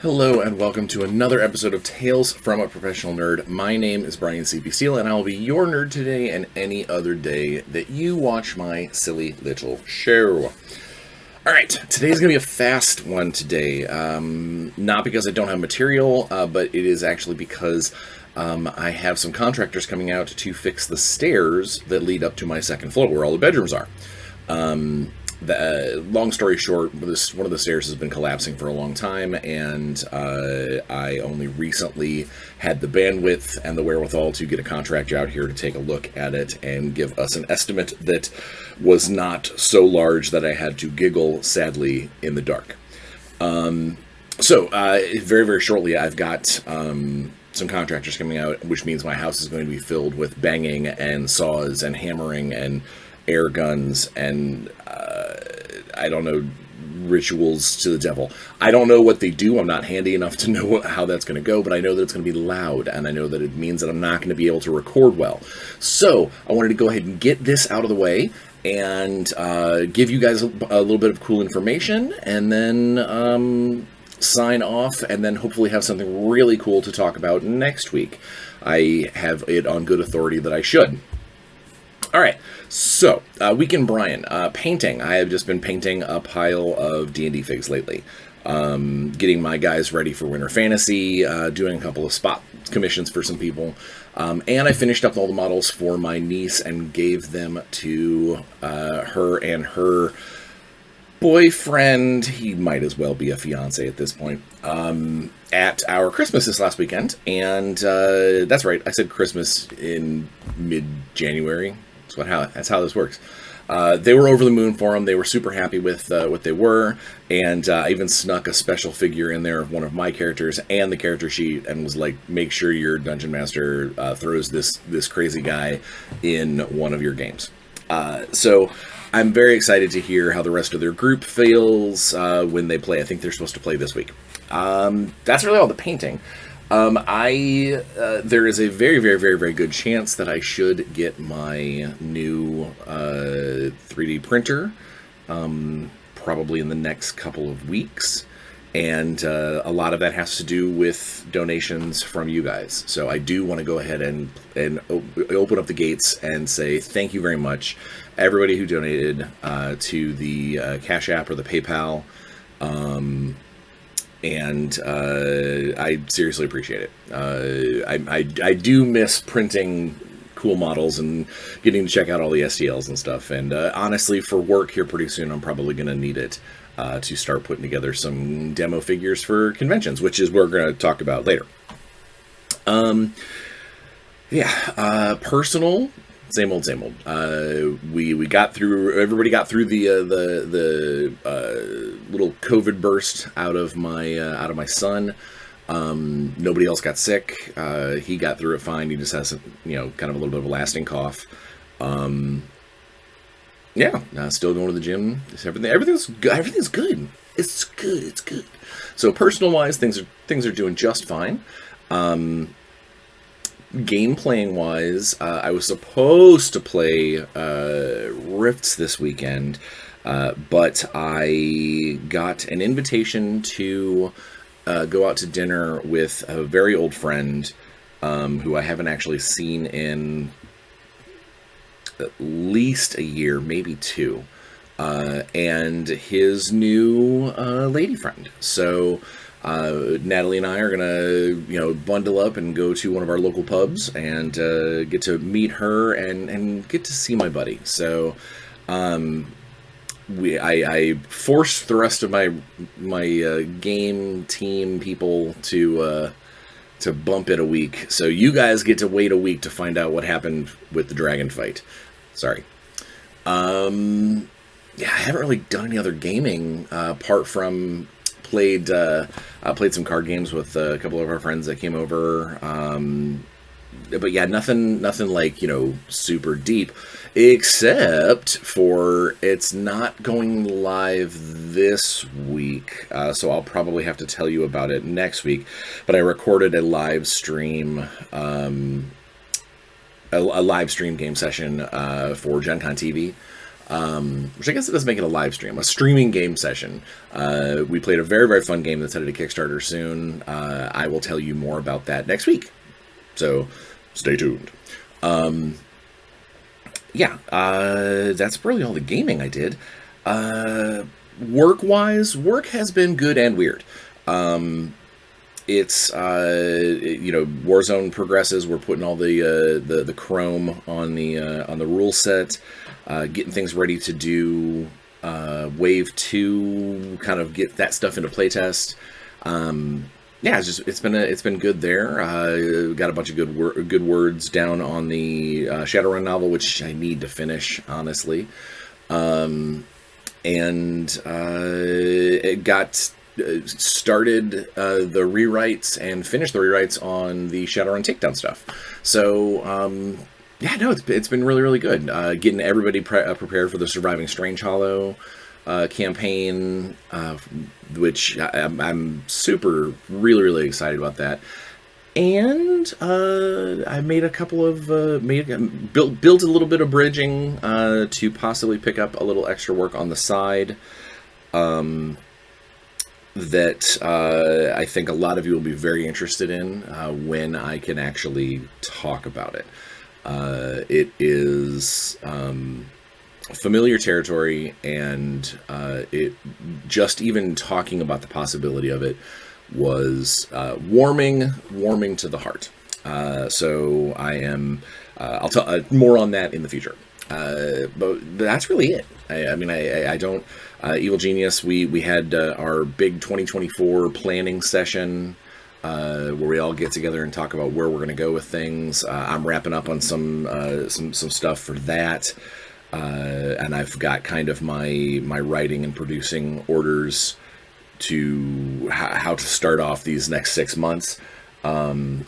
Hello and welcome to another episode of Tales from a Professional Nerd. My name is BryanCPSteele and I will be your nerd today and any other day that you watch my silly little show. Alright, today's going to be a fast one today. Not because I don't have material, but it is actually because I have some contractors coming out to fix the stairs that lead up to my second floor where all the bedrooms are. Long story short, one of the stairs has been collapsing for a long time, and I only recently had the bandwidth and the wherewithal to get a contractor out here to take a look at it and give us an estimate that was not so large that I had to giggle sadly in the dark. So very, very shortly, I've got some contractors coming out, which means my house is going to be filled with banging and saws and hammering and air guns and I don't know, rituals to the devil. I don't know what they do. I'm not handy enough to know how that's going to go, but I know that it's going to be loud, and I know that it means that I'm not going to be able to record well. So I wanted to go ahead and get this out of the way and give you guys a little bit of cool information, and then sign off, and then hopefully have something really cool to talk about next week. I have it on good authority that I should. All right, so Week in Bryan. Painting. I have just been painting a pile of D&D figs lately. Getting my guys ready for Winter Fantasy, doing a couple of spot commissions for some people. And I finished up all the models for my niece and gave them to her and her boyfriend. He might as well be a fiance at this point. At our Christmas this last weekend. And that's right, I said Christmas in mid-January. That's how this works. They were over the moon for them. They were super happy with what they were, and I even snuck a special figure in there of one of my characters and the character sheet, and was like, make sure your dungeon master throws this crazy guy in one of your games. So I'm very excited to hear how the rest of their group feels when they play. I think they're supposed to play this week. That's really all the painting. There is a very, very, very, very good chance that I should get my new 3D printer probably in the next couple of weeks, and a lot of that has to do with donations from you guys. So I do want to go ahead and open up the gates and say thank you very much, everybody who donated to the CashApp or the PayPal. And I seriously appreciate it. I do miss printing cool models and getting to check out all the STLs and stuff. And honestly, for work here pretty soon, I'm probably going to need it to start putting together some demo figures for conventions, which is what we're going to talk about later. Personal. Same old. We got through. Everybody got through the little COVID burst out of my son. Nobody else got sick. He got through it fine. He just has kind of a little bit of a lasting cough. Still going to the gym. Everything's good. Everything's good. It's good. So personal wise, things are doing just fine. Game playing wise, I was supposed to play Rifts this weekend, but I got an invitation to go out to dinner with a very old friend who I haven't actually seen in at least a year, maybe two, and his new lady friend. So Natalie and I are gonna, bundle up and go to one of our local pubs and get to meet her and get to see my buddy. So, I forced the rest of my game team people to bump it a week. So you guys get to wait a week to find out what happened with the dragon fight. Sorry. I haven't really done any other gaming apart from played some card games with a couple of our friends that came over, but yeah, nothing like super deep, except for it's not going live this week, so I'll probably have to tell you about it next week. But I recorded a live stream game session for Gen Con TV. which I guess it does make it a live stream, a streaming game session. We played a very, very fun game that's headed to Kickstarter soon. I will tell you more about that next week. So stay tuned. That's really all the gaming I did. Work-wise, work has been good and weird. It's Warzone progresses. We're putting all the chrome on the rule set, getting things ready to do wave 2, kind of get that stuff into playtest. It's been good there. Got a bunch of good words down on the Shadowrun novel, which I need to finish, honestly. It got started the rewrites and finished the rewrites on the Shadowrun takedown stuff. So it's been really, really good. Getting everybody prepared for the Surviving Strange Hollow campaign, which I'm super, really, really excited about that. And I made a couple of built a little bit of bridging to possibly pick up a little extra work on the side. That I think a lot of you will be very interested in when I can actually talk about it. It is familiar territory, and it just even talking about the possibility of it was warming to the heart. So I am. I'll tell more on that in the future. But that's really it. I don't. Evil Genius. We had our big 2024 planning session where we all get together and talk about where we're going to go with things. I'm wrapping up on some stuff for that, and I've got kind of my writing and producing orders to how to start off these next 6 months. It's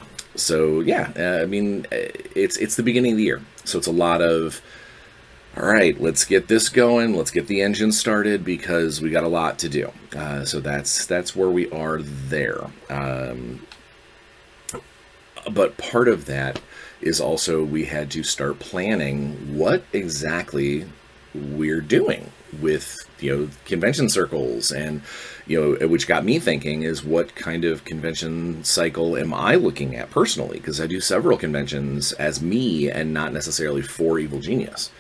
the beginning of the year, so it's a lot of, all right, let's get this going, let's get the engine started, because we got a lot to do. So that's where we are there. But part of that is also we had to start planning what exactly we're doing with convention circles, and which got me thinking is, what kind of convention cycle am I looking at personally, because I do several conventions as me and not necessarily for Evil Genius.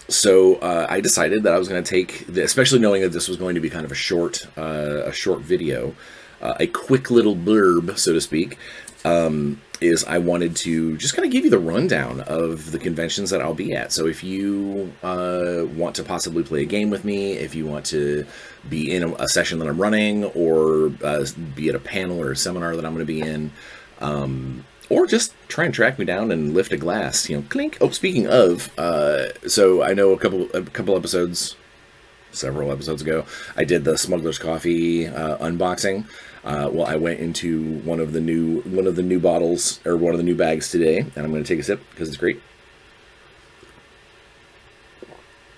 So I decided that I was going to take, especially knowing that this was going to be kind of a short video, a quick little blurb, so to speak, is I wanted to just kind of give you the rundown of the conventions that I'll be at. So if you want to possibly play a game with me, if you want to be in a session that I'm running, or be at a panel or a seminar that I'm going to be in, or just try and track me down and lift a glass, clink. Oh, speaking of, so I know several episodes ago, I did the Smuggler's Coffee unboxing. Well, I went into one of the new bottles, or one of the new bags today, and I'm going to take a sip because it's great.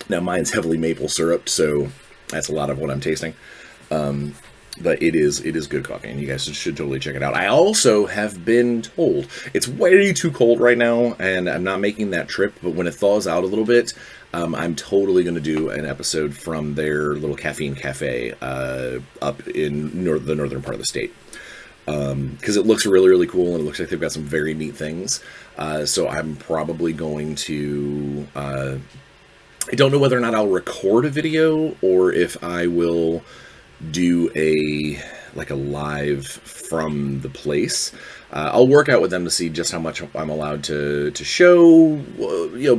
Now, mine's heavily maple syruped, so that's a lot of what I'm tasting. But it is good coffee, and you guys should totally check it out. I also have been told it's way too cold right now, and I'm not making that trip, but when it thaws out a little bit, I'm totally going to do an episode from their little caffeine cafe up in the northern part of the state. Because it looks really, really cool, and it looks like they've got some very neat things. So I'm probably going to... I don't know whether or not I'll record a video, or if I will do a live from the place. I'll work out with them to see just how much I'm allowed to show.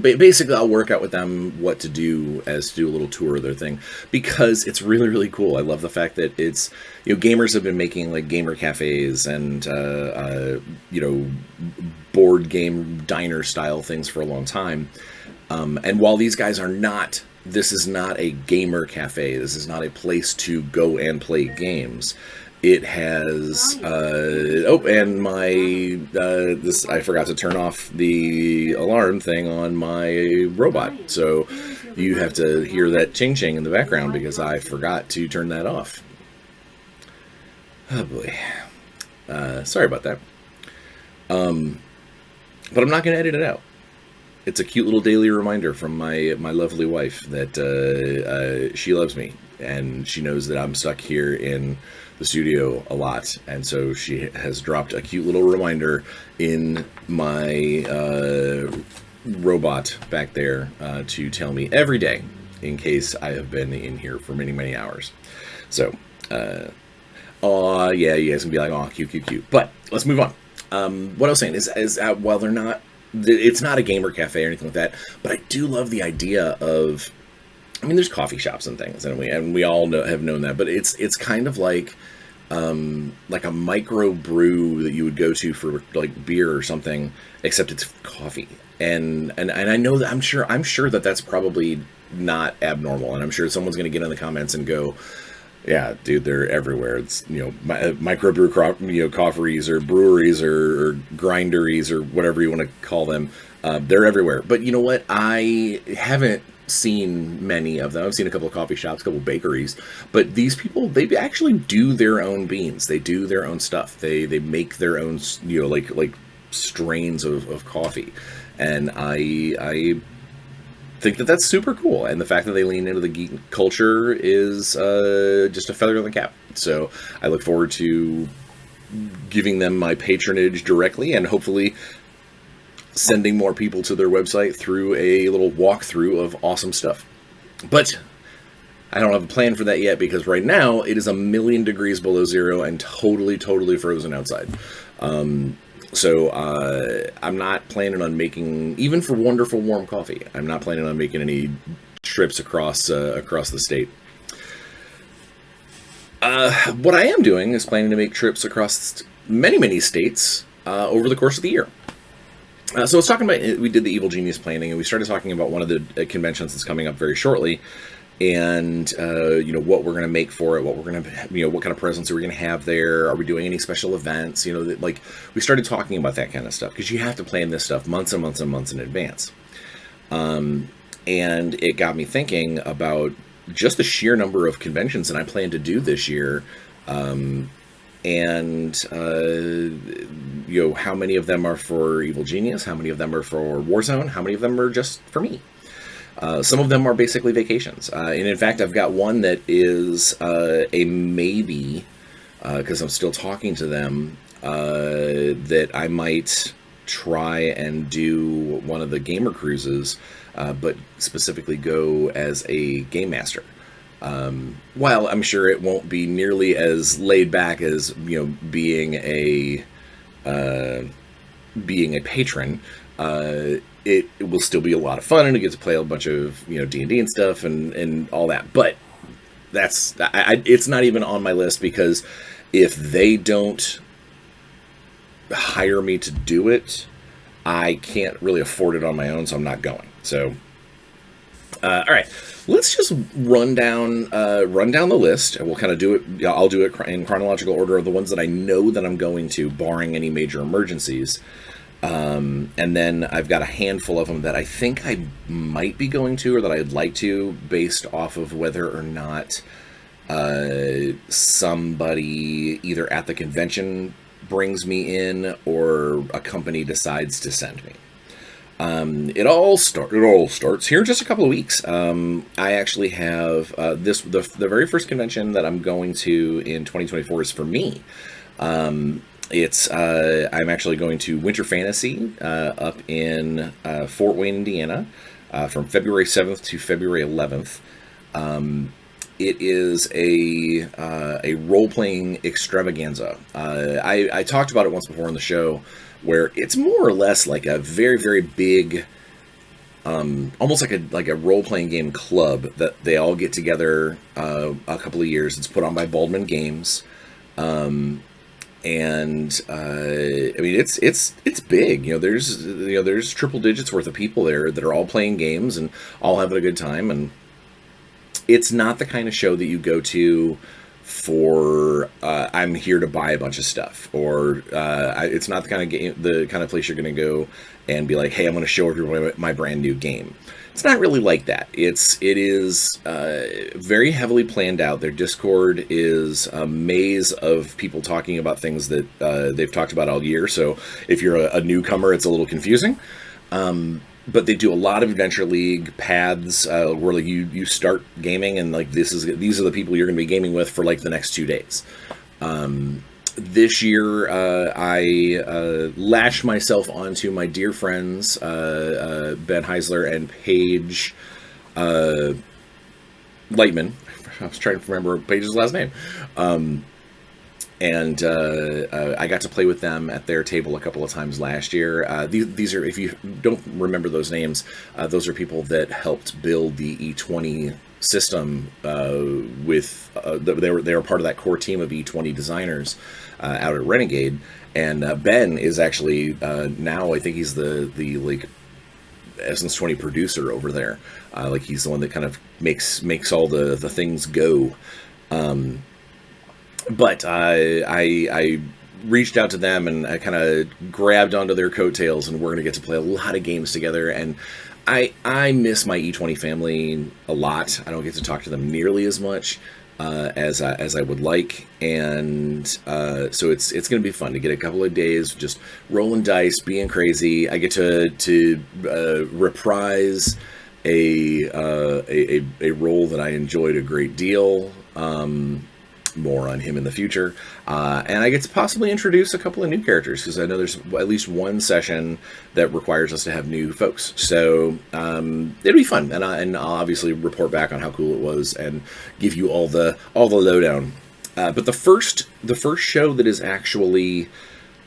Basically I'll work out with them what to do, as to do a little tour of their thing, because it's really, really cool. I love the fact that it's, gamers have been making like gamer cafes and board game diner style things for a long time. And while these guys are not, this is not a gamer cafe, this is not a place to go and play games. It has, and my, I forgot to turn off the alarm thing on my robot. So you have to hear that ching-ching in the background because I forgot to turn that off. Oh boy. Sorry about that. But I'm not going to edit it out. it's a cute little daily reminder from my lovely wife that she loves me, and she knows that I'm stuck here in the studio a lot, and so she has dropped a cute little reminder in my robot back there to tell me every day in case I have been in here for many hours. So, yeah, you guys can be like, oh, cute. But let's move on. What I was saying is while they're not, it's not a gamer cafe or anything like that, but I do love the idea of, I mean, there's coffee shops and things, and we all have known that, but it's kind of like a micro brew that you would go to for like beer or something, except it's coffee. And I know that I'm sure that that's probably not abnormal, and I'm sure someone's going to get in the comments and go, yeah, dude, they're everywhere. It's, microbrew, coffees or breweries or grinderies or whatever you want to call them. They're everywhere. But you know what? I haven't seen many of them. I've seen a couple of coffee shops, a couple of bakeries, but these people, they actually do their own beans. They do their own stuff. They make their own, like strains of coffee. And I think that that's super cool, and the fact that they lean into the geek culture is just a feather in the cap. So I look forward to giving them my patronage directly, and hopefully sending more people to their website through a little walkthrough of awesome stuff. But I don't have a plan for that yet, because right now it is 1,000,000 degrees below zero and totally frozen outside. So I'm not planning on making, even for wonderful warm coffee, I'm not planning on making any trips across the state. What I am doing is planning to make trips across many states over the course of the year. So I was talking about, we did the Evil Genius planning, and we started talking about one of the conventions that's coming up very shortly, and what we're going to make for it, what we're going to, what kind of presents are we going to have there, are we doing any special events, like we started talking about that kind of stuff, because you have to plan this stuff months and months in advance. And it got me thinking about just the sheer number of conventions that I plan to do this year, and how many of them are for Evil Genius, how many of them are for Warzone, how many of them are just for me. Some of them are basically vacations. And in fact, I've got one that is a maybe, because I'm still talking to them, that I might try and do one of the gamer cruises, but specifically go as a game master. While I'm sure it won't be nearly as laid back as, being a patron, it will still be a lot of fun, and I get to play a bunch of, D&D and stuff and all that. But it's not even on my list, because if they don't hire me to do it, I can't really afford it on my own, so I'm not going. So, all right, let's just run down the list, and we'll kind of do it. I'll do it in chronological order of the ones that I know that I'm going to, barring any major emergencies. And then I've got a handful of them that I think I might be going to, or that I'd like to, based off of whether or not somebody either at the convention brings me in, or a company decides to send me. It all starts here in just a couple of weeks. I actually have the very first convention that I'm going to in 2024 is for me. I'm actually going to Winter Fantasy up in Fort Wayne, Indiana, from February 7th to February 11th. It is a role-playing extravaganza. I talked about it once before on the show, where it's more or less like a very big, almost like a role-playing game club that they all get together a couple of years. It's put on by Baldwin Games. And I mean, it's big. There's triple digits worth of people there that are all playing games and all having a good time. And it's not the kind of show that you go to for I'm here to buy a bunch of stuff, or it's not the kind of place you're going to go and be like, hey, I'm going to show everybody my brand new game. It's not really like that. It is very heavily planned out. Their Discord is a maze of people talking about things that they've talked about all year. So if you're a newcomer, it's a little confusing. but they do a lot of Adventure League paths where like you start gaming, and like these are the people you're going to be gaming with for like the next 2 days. This year, I lashed myself onto my dear friends Ben Heisler and Paige Lightman. I was trying to remember Paige's last name. And I got to play with them at their table a couple of times last year. These are, if you don't remember those names, those are people that helped build the E20 system they were part of that core team of E20 designers out at Renegade. And Ben is actually now, I think he's the like Essence 20 producer over there. Like he's the one that kind of makes all the things go. But I reached out to them, and I kind of grabbed onto their coattails, and we're going to get to play a lot of games together. And I miss my E20 family a lot. I don't get to talk to them nearly as much as I would like. And so it's going to be fun to get a couple of days just rolling dice, being crazy. I get to reprise a role that I enjoyed a great deal. More on him in the future, and I get to possibly introduce a couple of new characters, because I know there's at least one session that requires us to have new folks, so it'll be fun, and I'll obviously report back on how cool it was and give you all the lowdown. But the first show that is actually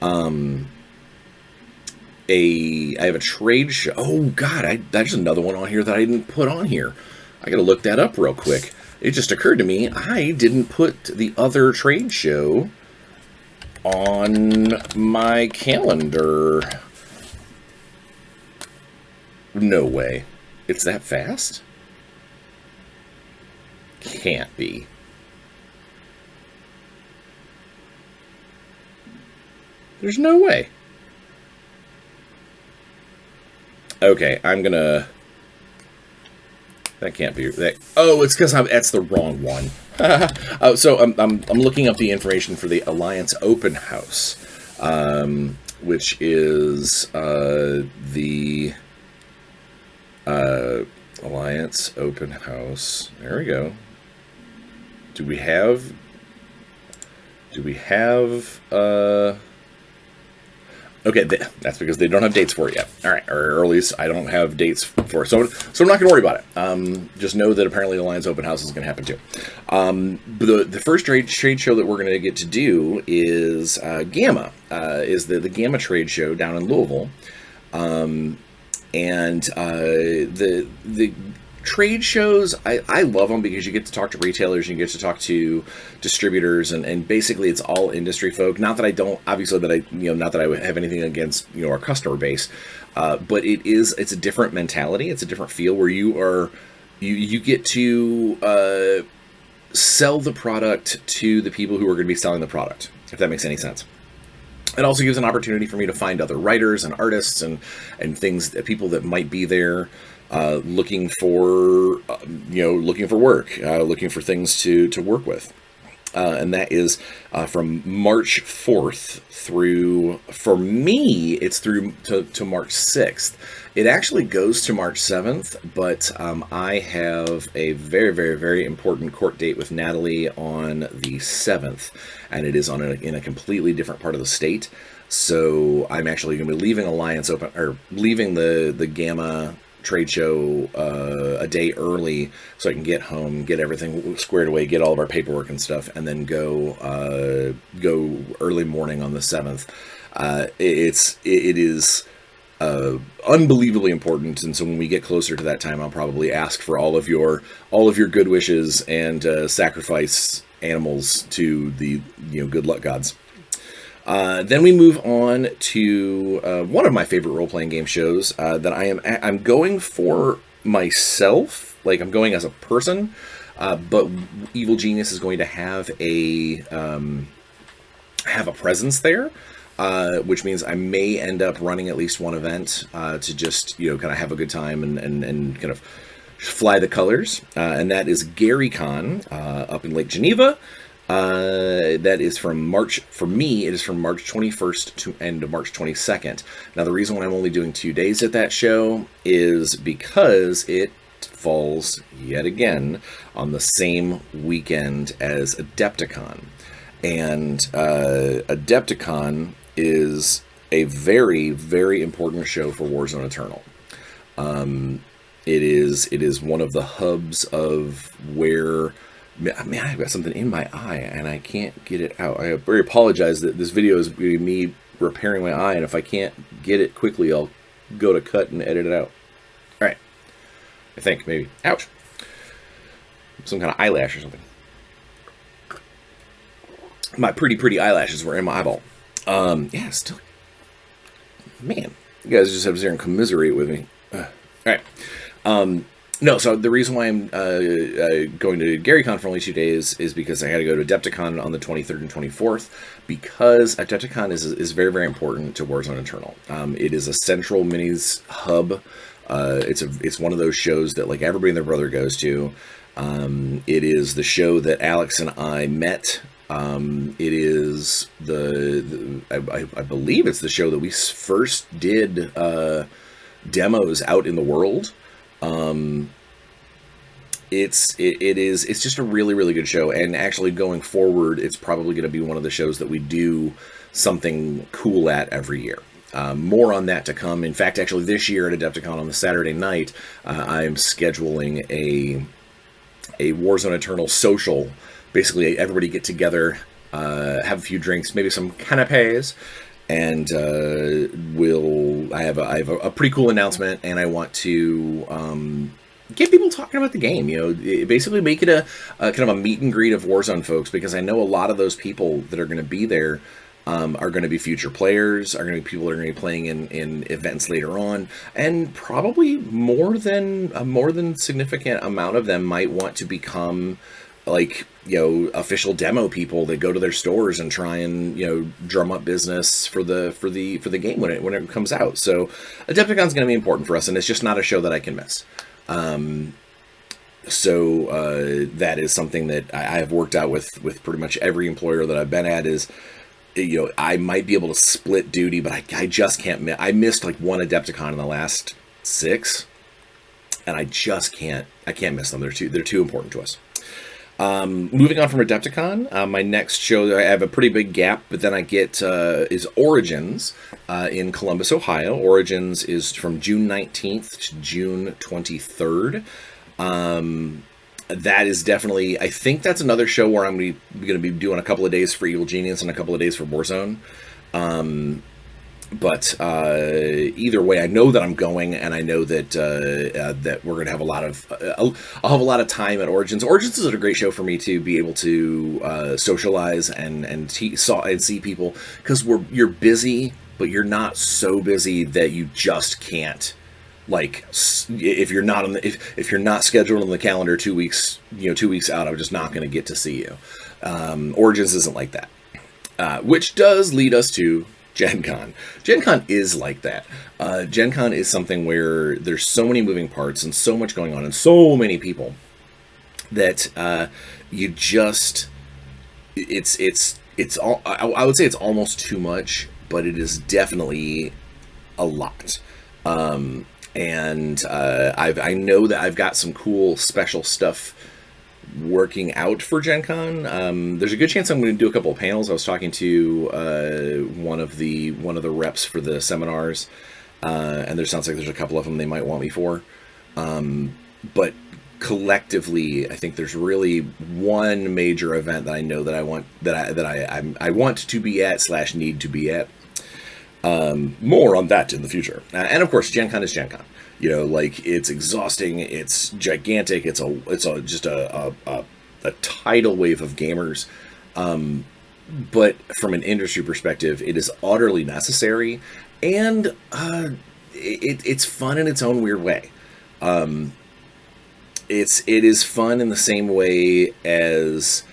I have a trade show. Oh god, there's another one on here that I didn't put on here. I gotta look that up real quick. It just occurred to me, I didn't put the other trade show on my calendar. No way. It's that fast? Can't be. There's no way. Okay, I'm gonna... That can't be that. Oh, it's because that's the wrong one. So I'm looking up the information for the Alliance Open House, which is the Alliance Open House. There we go. Do we have? Okay, that's because they don't have dates for it yet. All right, or at least I don't have dates for it. So I'm not going to worry about it. Just know that apparently the Alliance Open House is going to happen too. But the first trade show that we're going to get to do is Gamma, is the Gamma trade show down in Louisville. And the trade shows, I love them because you get to talk to retailers, and you get to talk to distributors, and basically it's all industry folk. Not that I don't, obviously, that I, not that I have anything against, our customer base, but it's a different mentality. It's a different feel where you get to sell the product to the people who are going to be selling the product, if that makes any sense. It also gives an opportunity for me to find other writers and artists and things, people that might be there looking for work, looking for things to work with. And that is from March 4th through, for me, it's through to March 6th. It actually goes to March 7th, but I have a very, very, very important court date with Natalie on the 7th, and it is in a completely different part of the state. So I'm actually going to be leaving Alliance Open, or leaving the Gamma trade show a day early, so I can get home, get everything squared away, get all of our paperwork and stuff, and then go early morning on the 7th. It is unbelievably important, and so when we get closer to that time, I'll probably ask for all of your good wishes and sacrifice animals to the good luck gods. Then we move on to one of my favorite role-playing game shows that I'm going for myself. Like, I'm going as a person, but Evil Genius is going to have a presence there, which means I may end up running at least one event to just kind of have a good time and kind of fly the colors. And that is GaryCon up in Lake Geneva. That is from March. For me, it is from March 21st to end of March 22nd. Now, the reason why I'm only doing 2 days at that show is because it falls yet again on the same weekend as Adepticon. And Adepticon is a very, very important show for Warzone Eternal. It is one of the hubs of where... I mean, I've got something in my eye, and I can't get it out. I very apologize that this video is me repairing my eye, and if I can't get it quickly, I'll go to cut and edit it out. All right. I think, maybe. Ouch. Some kind of eyelash or something. My pretty eyelashes were in my eyeball. Yeah, still... Man, you guys just have to sit here and commiserate with me. All right. No, so the reason why I'm going to GaryCon for only 2 days is because I had to go to Adepticon on the 23rd and 24th, because Adepticon is very, very important to Warzone Eternal. It is a central minis hub. It's one of those shows that like everybody and their brother goes to. It is the show that Alex and I met. It is I believe it's the show that we first did demos out in the world. It's just a really, really good show, and actually going forward, it's probably going to be one of the shows that we do something cool at every year. More on that to come. In fact, actually this year at Adepticon on the Saturday night, I'm scheduling a Warzone Eternal social. Basically, everybody get together, have a few drinks, maybe some canapes, and I have a pretty cool announcement, and I want to get people talking about the game. You know, basically make it a kind of a meet and greet of Warzone folks, because I know a lot of those people that are going to be there are going to be future players, are going to be people that are going to be playing in events later on, and probably more than significant amount of them might want to become, like, you know, official demo people that go to their stores and try and, you know, drum up business for the game when it comes out. So Adepticon's going to be important for us, and it's just not a show that I can miss. So that is something that I have worked out with pretty much every employer that I've been at. Is, you know, I might be able to split duty, but I just can't. I missed like one Adepticon in the last 6, and I just can't. I can't miss them. They're too important to us. Moving on from Adepticon, my next show, I have a pretty big gap, but then I get is Origins in Columbus, Ohio. Origins is from June 19th to June 23rd. That is definitely, I think that's another show where I'm going to be doing a couple of days for Evil Genius and a couple of days for Warzone. But either way, I know that I'm going, and I know that that we're going to have a lot of I'll have a lot of time at Origins. Origins is a great show for me to be able to socialize and see people, because you're busy, but you're not so busy that you just can't. Like, if you're not if you're not scheduled on the calendar 2 weeks, 2 weeks out, I'm just not going to get to see you. Origins isn't like that, which does lead us to Gen Con. Gen Con is like that. Gen Con is something where there's so many moving parts and so much going on and so many people that you just, it's all, I would say it's almost too much, but it is definitely a lot. And I know that I've got some cool special stuff working out for Gen Con. There's a good chance I'm going to do a couple of panels. I was talking to one of the reps for the seminars, and there sounds like there's a couple of them they might want me for. But collectively, I think there's really one major event that I know that I want to be at / need to be at. More on that in the future. And of course, Gen Con is Gen Con. Like, it's exhausting, it's gigantic, it's just a tidal wave of gamers. But from an industry perspective, it is utterly necessary, and it's fun in its own weird way. It is fun in the same way as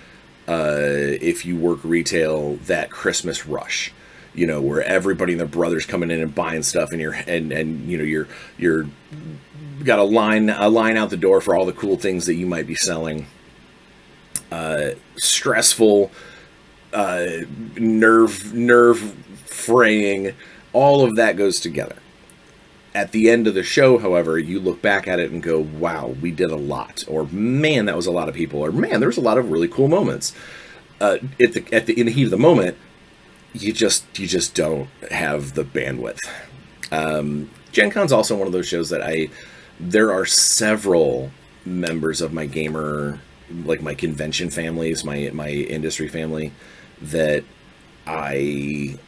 if you work retail, that Christmas rush. Where everybody and their brothers coming in and buying stuff, and you're got a line out the door for all the cool things that you might be selling. stressful, nerve fraying. All of that goes together. At the end of the show, however, you look back at it and go, wow, we did a lot. Or, man, that was a lot of people. Or, man, there was a lot of really cool moments. In the heat of the moment, you just don't have the bandwidth. Gen Con's also one of those shows that there are several members of my gamer, like my convention families, my industry family, that I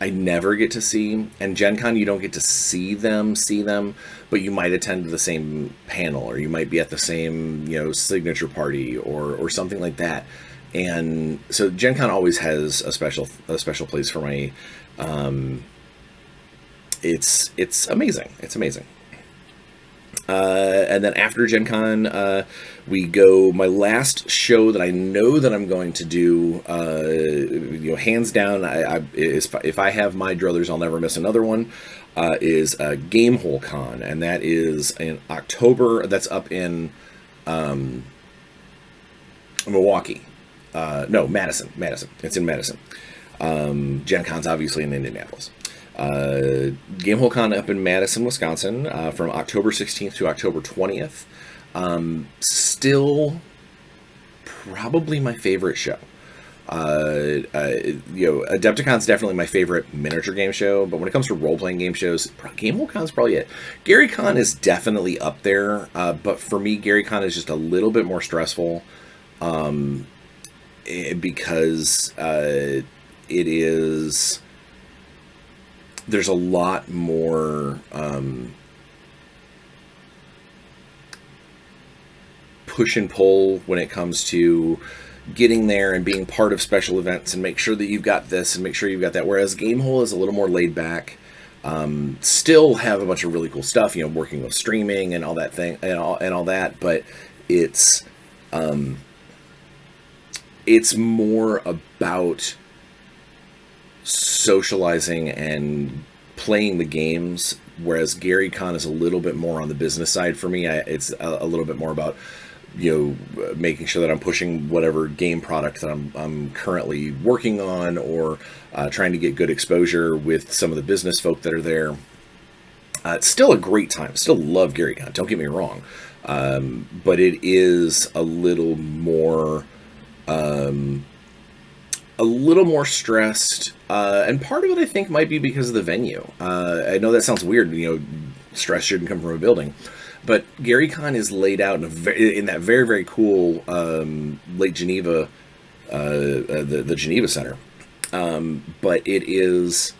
never get to see. And Gen Con, you don't get to see them, but you might attend the same panel, or you might be at the same, signature party or something like that. And so Gen Con always has a special place for me. It's amazing. It's amazing. And then after Gen Con, we go, my last show that I know that I'm going to do, hands down, if I have my druthers, I'll never miss another one, is Gamehole Con. And that is in October. That's up in Milwaukee. No, Madison. It's in Madison. Gen Con's obviously in Indianapolis. Gamehole Con up in Madison, Wisconsin, from October 16th to October 20th. Still probably my favorite show. Adepticon's definitely my favorite miniature game show, but when it comes to role-playing game shows, Gamehole Con's probably it. Gary Con is definitely up there, but for me, Gary Con is just a little bit more stressful, because it is... There's a lot more push and pull when it comes to getting there and being part of special events and make sure that you've got this and make sure you've got that. Whereas Gamehole is a little more laid back. Still have a bunch of really cool stuff, working with streaming and all that thing and all that, but it's more about socializing and playing the games, whereas Gary Con is a little bit more on the business side for me. It's a little bit more about making sure that I'm pushing whatever game product that I'm currently working on, or trying to get good exposure with some of the business folk that are there. It's still a great time. Still love Gary Con, don't get me wrong, but it is a little more stressed, and part of it I think might be because of the venue. I know that sounds weird, stress shouldn't come from a building, but Gary Con is laid out in that very, very cool Lake Geneva, the Geneva Center, but it is...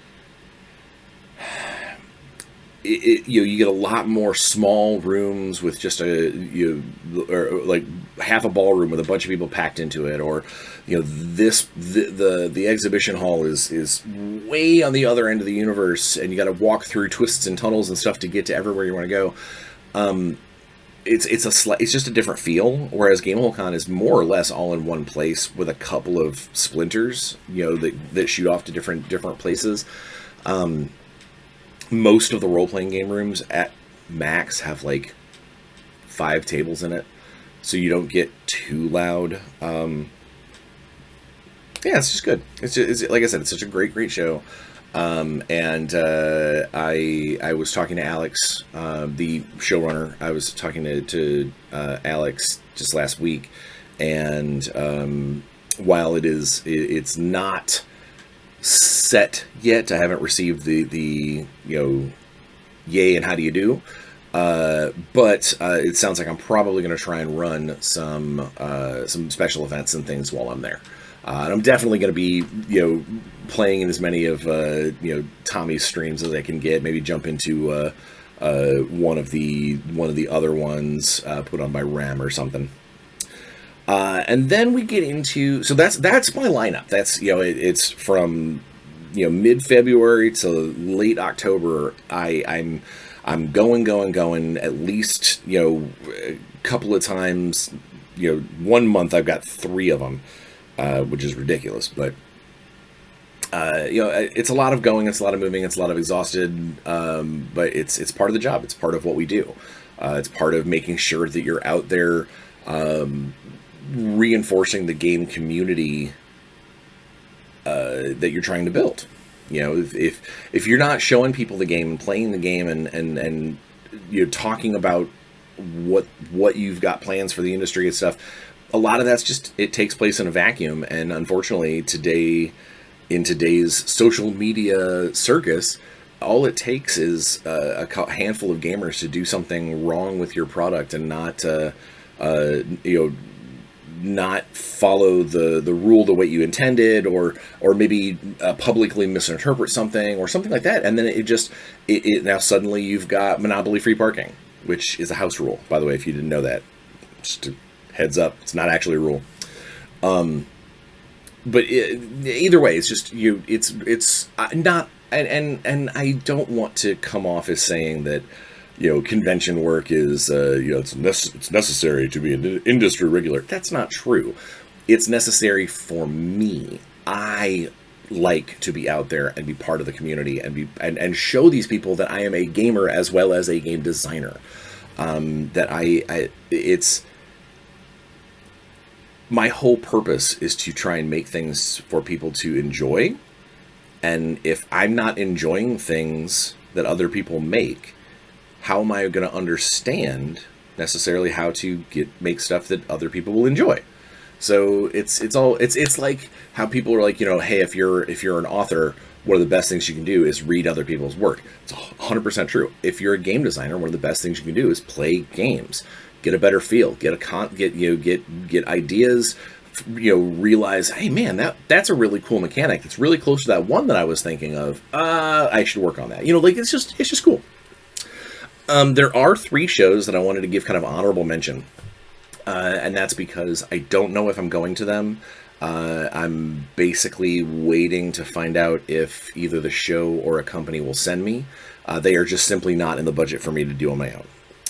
you get a lot more small rooms with just or like half a ballroom with a bunch of people packed into it, or the exhibition hall is way on the other end of the universe, and you got to walk through twists and tunnels and stuff to get to everywhere you want to go. It's just a different feel, whereas Gamehole Con is more or less all in one place with a couple of splinters, that shoot off to different places. Most of the role-playing game rooms at max have like 5 tables in it, so you don't get too loud. Yeah, it's just good. It's like I said, it's such a great show. I was talking to Alex, the showrunner. I was talking to Alex just last week, and while it's not set yet, I haven't received the yay and how do you do, but it sounds like I'm probably going to try and run some special events and things while I'm there, and I'm definitely going to be playing in as many of Tommy's streams as I can get. Maybe jump into one of the other ones put on by Rem or something. And then we get into, so that's my lineup. That's, it's from, mid-February to late October. I'm going at least, a couple of times, 1 month I've got 3 of them, which is ridiculous, but, it's a lot of going, it's a lot of moving, it's a lot of exhausted, but it's part of the job. It's part of what we do. It's part of making sure that you're out there, reinforcing the game community that you're trying to build. You know, if you're not showing people the game and playing the game and you're talking about what you've got plans for the industry and stuff, a lot of that's just, it takes place in a vacuum. And unfortunately in today's social media circus, all it takes is a handful of gamers to do something wrong with your product and not not follow the rule the way you intended, or maybe publicly misinterpret something or something like that, and then it now suddenly you've got monopoly free parking, which is a house rule, by the way, if you didn't know that. Just a heads up, it's not actually a rule. But either way, it's just it's not, and I don't want to come off as saying that, you know, convention work is, it's necessary to be an industry regular. That's not true. It's necessary for me. I like to be out there and be part of the community and show these people that I am a gamer as well as a game designer. It's my whole purpose is to try and make things for people to enjoy. And if I'm not enjoying things that other people make, how am I going to understand necessarily how to make stuff that other people will enjoy? So it's like how people are like, you know, hey, if you're an author, one of the best things you can do is read other people's work. It's 100% true. If you're a game designer, one of the best things you can do is play games, get a better feel, get ideas, realize, hey man, that's a really cool mechanic. It's really close to that one that I was thinking of. I should work on that. It's just cool. There are 3 shows that I wanted to give kind of honorable mention, and that's because I don't know if I'm going to them. I'm basically waiting to find out if either the show or a company will send me. They are just simply not in the budget for me to do on my own.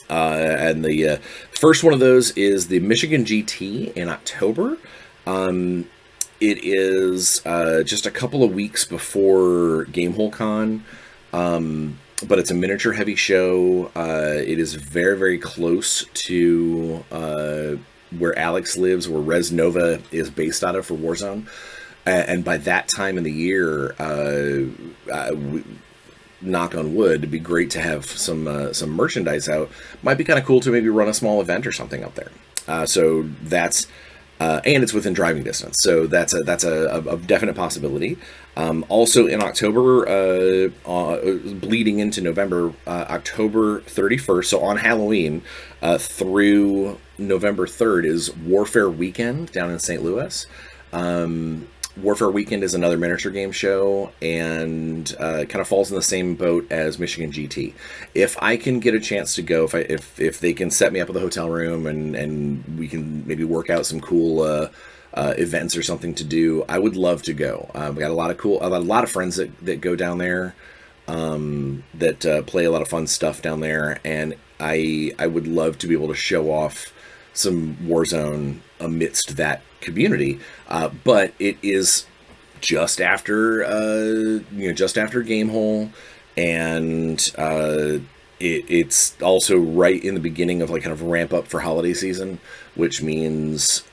And the first one of those is the Michigan GT in October. It is just a couple of weeks before Gamehole Con. But it's a miniature heavy show. It is very, very close to where Alex lives, where Res Nova is based out of for Warzone. And by that time in the year, knock on wood, it'd be great to have some merchandise out. Might be kind of cool to maybe run a small event or something up there. So that's and it's within driving distance, so that's a definite possibility. Also in October, bleeding into November, October 31st, so on Halloween through November 3rd is Warfare Weekend down in St. Louis. Warfare Weekend is another miniature game show, and kind of falls in the same boat as Michigan GT. If I can get a chance to go, if they can set me up with a hotel room and we can maybe work out some cool events or something to do, I would love to go. We got a lot of friends that go down there, that play a lot of fun stuff down there, and I would love to be able to show off some Warzone amidst that community, but it is just after Gamehole, and it's also right in the beginning of like kind of ramp up for holiday season, which means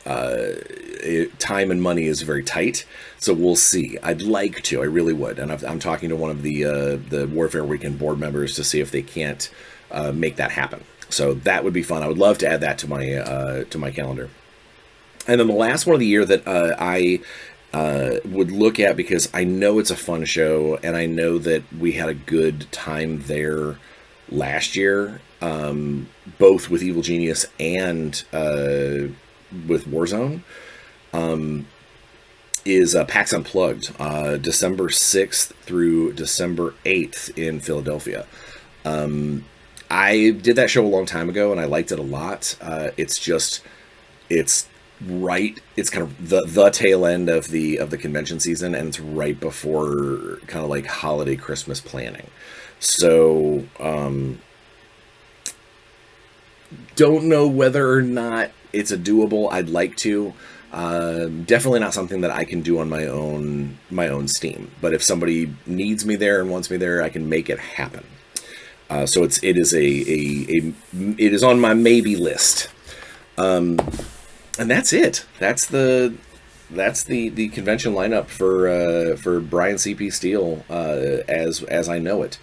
time and money is very tight. So we'll see. I'd like to, I really would, and I'm talking to one of the Warfare Weekend board members to see if they can't make that happen. So that would be fun. I would love to add that to my calendar. And then the last one of the year that I would look at, because I know it's a fun show, and I know that we had a good time there last year, both with Evil Genius and with Warzone, is PAX Unplugged, December 6th through December 8th in Philadelphia. I did that show a long time ago, and I liked it a lot. It's kind of the tail end of the convention season, and it's right before kind of like holiday Christmas planning. So don't know whether or not it's a doable. I'd like to. Definitely not something that I can do on my own steam. But if somebody needs me there and wants me there, I can make it happen. So it is on my maybe list. And that's it. That's the convention lineup for BryanCPSteele as I know it.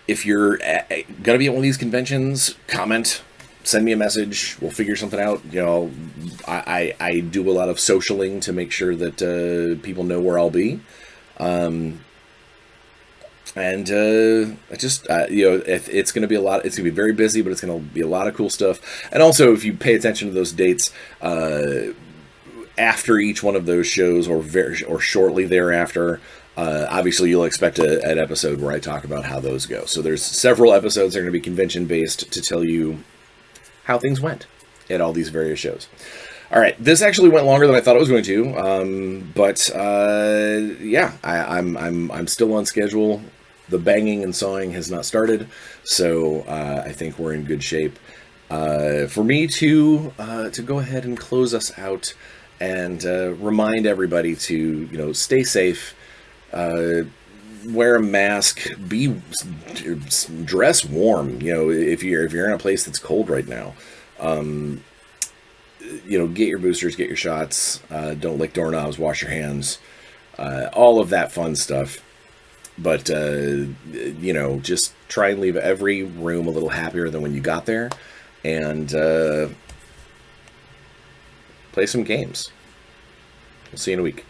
If you're gonna be at one of these conventions, comment, send me a message. We'll figure something out. You know, I do a lot of socialing to make sure that people know where I'll be. And it's going to be a lot. It's going to be very busy, but it's going to be a lot of cool stuff. And also, if you pay attention to those dates, after each one of those shows, or shortly thereafter, obviously you'll expect an episode where I talk about how those go. So there's several episodes that are going to be convention based to tell you how things went at all these various shows. All right, this actually went longer than I thought it was going to, but yeah, I'm still on schedule. The banging and sawing has not started, so I think we're in good shape. For me to go ahead and close us out and remind everybody to stay safe, wear a mask, dress warm. If you're in a place that's cold right now. Get your boosters, get your shots, don't lick doorknobs, wash your hands, all of that fun stuff. But, just try and leave every room a little happier than when you got there, and play some games. We'll see you in a week.